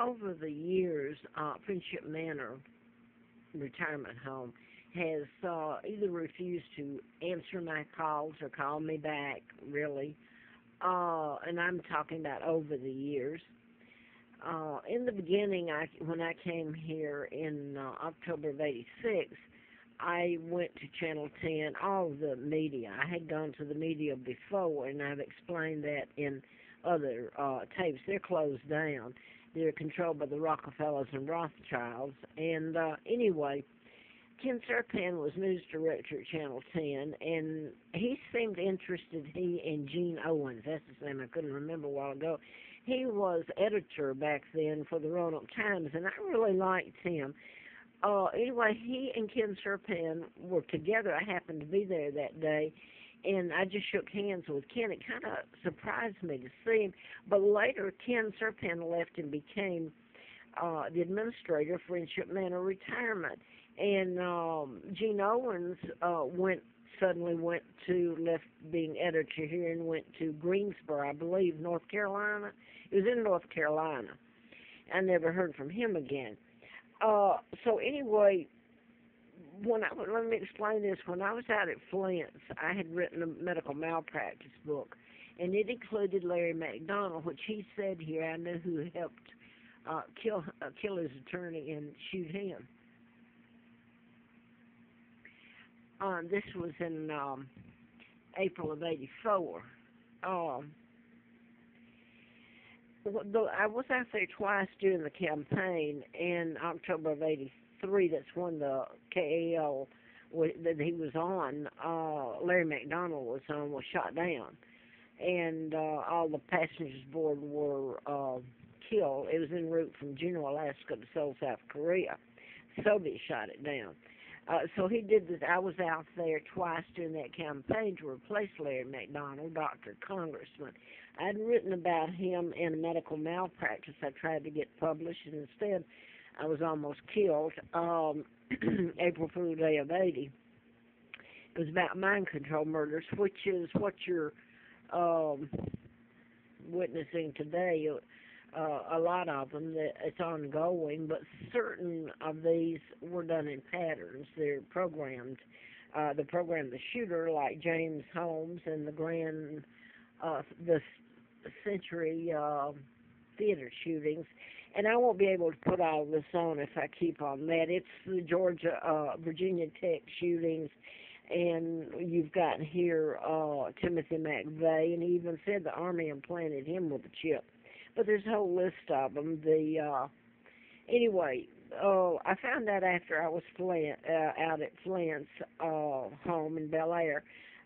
Over the years, Friendship Manor Retirement Home has either refused to answer my calls or call me back, really. And I'm talking about over the years. In the beginning, when I came here in October of '86, I went to Channel 10, all the media. I had gone to the media before, and I've explained that in other tapes. They're closed down. They're controlled by the Rockefellers and Rothschilds. And anyway, Ken Serpan was news director at Channel 10, and he seemed interested, he and Gene Owens, that's his name, I couldn't remember a while ago. He was editor back then for the Roanoke Times, and I really liked him. Anyway, he and Ken Serpan were together. I happened to be there that day, and I just shook hands with Ken. It kind of surprised me to see him. But later, Ken Serpan left and became the administrator for Friendship Manor Retirement. And Gene Owens suddenly left being editor here and went to Greensboro, I believe, North Carolina. It was in North Carolina. I never heard from him again. So anyway, let me explain this. When I was out at Flint's, I had written a medical malpractice book, and it included Larry McDonald, which he said here I knew who helped kill his attorney and shoot him. This was in April of '84. I was out there twice during the campaign. In October of '83, that's when the KAL that he was on, Larry McDonald was on, was shot down. And all the passengers aboard were killed. It was en route from Juneau, Alaska to Seoul, South Korea. Soviets shot it down. So he did this. I was out there twice during that campaign to replace Larry McDonald, Dr. Congressman. I'd written about him in a medical malpractice I tried to get published, and instead I was almost killed. April Fool Day of '80. It was about mind control murders, which is what you're witnessing today. A lot of them, that it's ongoing, but certain of these were done in patterns. They're programmed. They programmed the shooter, like James Holmes and the Century Theater shootings. And I won't be able to put all this on if I keep on that. It's the Virginia Tech shootings, and you've got here Timothy McVeigh, and he even said the Army implanted him with a chip. But there's a whole list of them. Anyway, I found out after I was out at Flint's home in Bel Air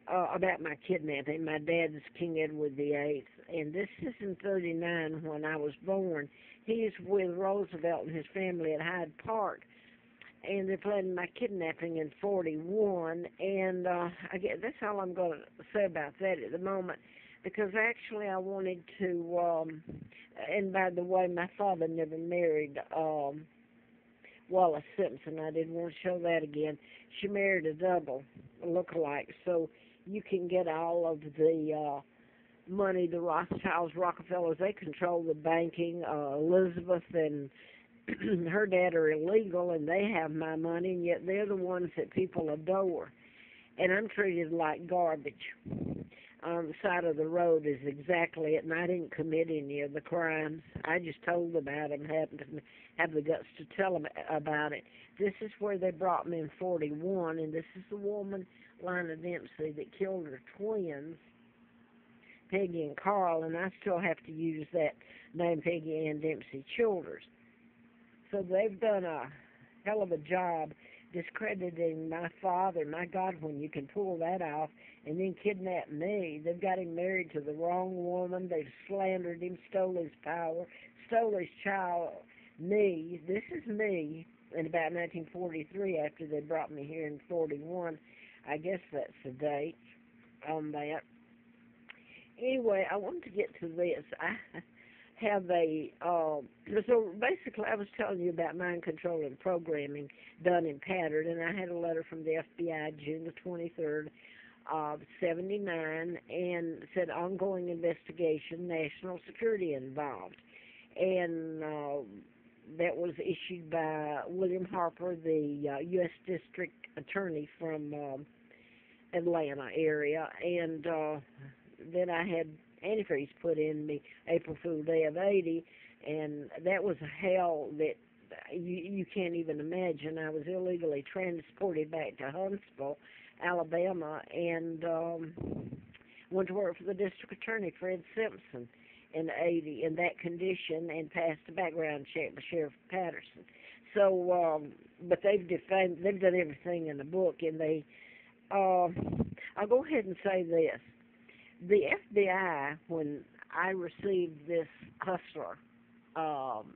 about my kidnapping. My dad's King Edward VIII, and this is in '39 when I was born. He's with Roosevelt and his family at Hyde Park, and they're planning my kidnapping in '41. And I guess that's all I'm going to say about that at the moment. Because actually I wanted to, and by the way, my father never married Wallace Simpson. I didn't want to show that again. She married a double lookalike, so you can get all of the money. The Rothschilds, Rockefellers, they control the banking. Elizabeth and her dad are illegal, and they have my money, and yet they're the ones that people adore. And I'm treated like garbage. On the side of the road is exactly it, and I didn't commit any of the crimes. I just told about them, happened to have the guts to tell them about it. This is where they brought me in '41, and this is the woman, Lina Dempsey, that killed her twins, Peggy and Carl, and I still have to use that name, Peggy Ann Dempsey Childers. So they've done a hell of a job discrediting my father. My God, when you can pull that off and then kidnap me. They've got him married to the wrong woman. They've slandered him, stole his power, stole his child, me. This is me in about 1943 after they brought me here in '41. I guess that's the date on that. Anyway, I wanted to get to this. I have so basically I was telling you about mind control and programming done in pattern, and I had a letter from the FBI June the 23rd of '79, and said ongoing investigation, national security involved. and that was issued by William Harper, the U.S. District Attorney from Atlanta area, and then I had antifreeze put in me April Fool Day of '80, and that was hell that you can't even imagine. I was illegally transported back to Huntsville, Alabama, and went to work for the district attorney, Fred Simpson, in '80 in that condition, and passed a background check by Sheriff Patterson. So, but they've done everything in the book, and I'll go ahead and say this. The FBI, when I received this Hustler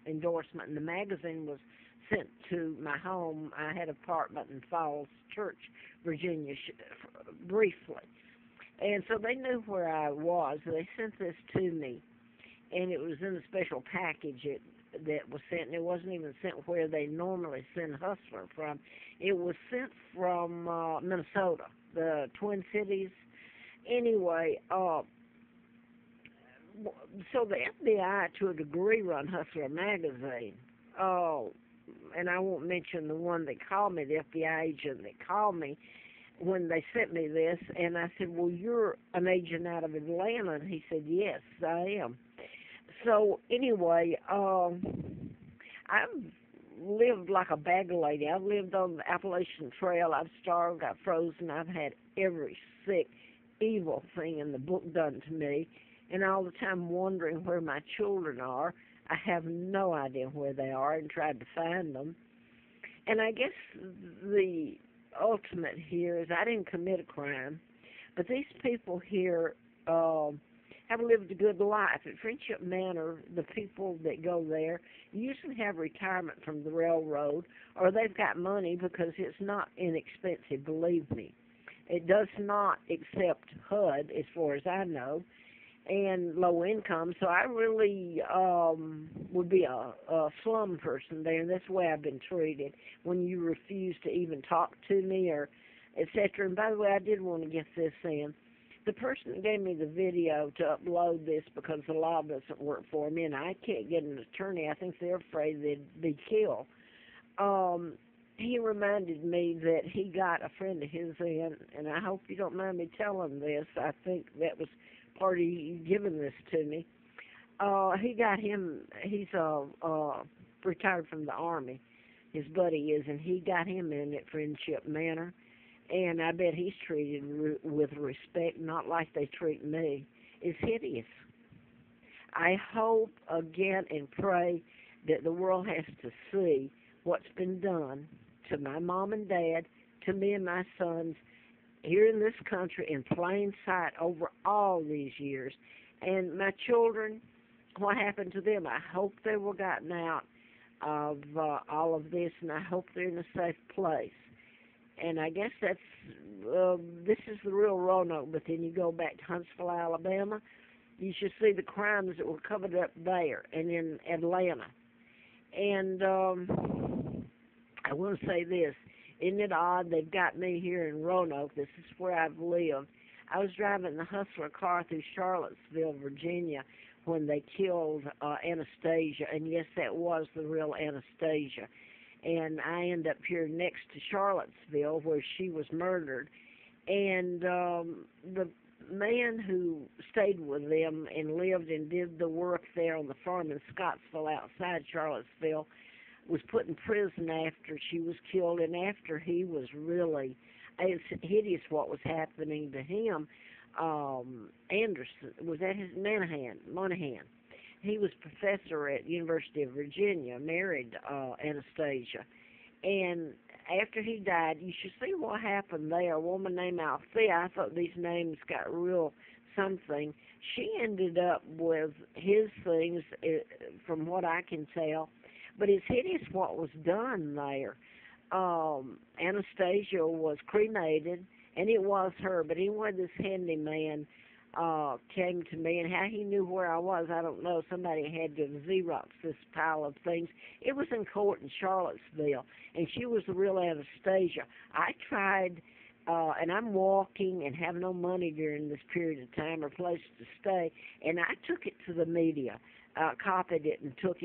endorsement, and the magazine was sent to my home. I had an apartment in Falls Church, Virginia, briefly. And so they knew where I was. They sent this to me, and it was in a special package that was sent, and it wasn't even sent where they normally send Hustler from. It was sent from Minnesota, the Twin Cities. Anyway, so the FBI, to a degree, run Hustler magazine. And I won't mention the one that called me, the FBI agent that called me when they sent me this. And I said, well, you're an agent out of Atlanta. And he said, yes, I am. So anyway, I've lived like a bag lady. I've lived on the Appalachian Trail. I've starved, I've frozen. I've had every sick, evil thing in the book done to me. And all the time wondering where my children are. I have no idea where they are, and tried to find them. And I guess the ultimate here is I didn't commit a crime, but these people here have lived a good life. At Friendship Manor, the people that go there usually have retirement from the railroad, or they've got money because it's not inexpensive, believe me. It does not accept HUD, as far as I know, and low income, so I really would be a slum person there, and that's the way I've been treated when you refuse to even talk to me or etc. And by the way, I did want to get this in. The person that gave me the video to upload this, because the law doesn't work for me and I can't get an attorney, I think they're afraid they'd be killed. He reminded me that he got a friend of his in, and I hope you don't mind me telling this. I think that was part of you giving this to me. He got him, he's retired from the Army, his buddy is, and he got him in at Friendship Manor, and I bet he's treated with respect, not like they treat me. It's hideous. I hope again and pray that the world has to see what's been done to my mom and dad, to me and my sons, here in this country in plain sight over all these years. And my children, what happened to them? I hope they were gotten out of all of this, and I hope they're in a safe place. And I guess that's, this is the real Roanoke, but then you go back to Huntsville, Alabama, you should see the crimes that were covered up there and in Atlanta. And I want to say this. Isn't it odd they've got me here in Roanoke? This is where I've lived. I was driving the Hustler car through Charlottesville, Virginia, when they killed Anastasia, and yes, that was the real Anastasia. And I end up here next to Charlottesville, where she was murdered. And the man who stayed with them and lived and did the work there on the farm in Scottsville outside Charlottesville was put in prison after she was killed, and after he was really, it's hideous what was happening to him. Anderson, was that his, Monahan. He was professor at University of Virginia, married Anastasia. And after he died, you should see what happened there. A woman named Althea, I thought these names got real something. She ended up with his things, from what I can tell. But it's hideous what was done there. Anastasia was cremated, and it was her. But anyway, this handyman came to me, and how he knew where I was, I don't know. Somebody had to Xerox this pile of things. It was in court in Charlottesville, and she was the real Anastasia. I tried, and I'm walking and have no money during this period of time or place to stay, and I took it to the media. copied it and took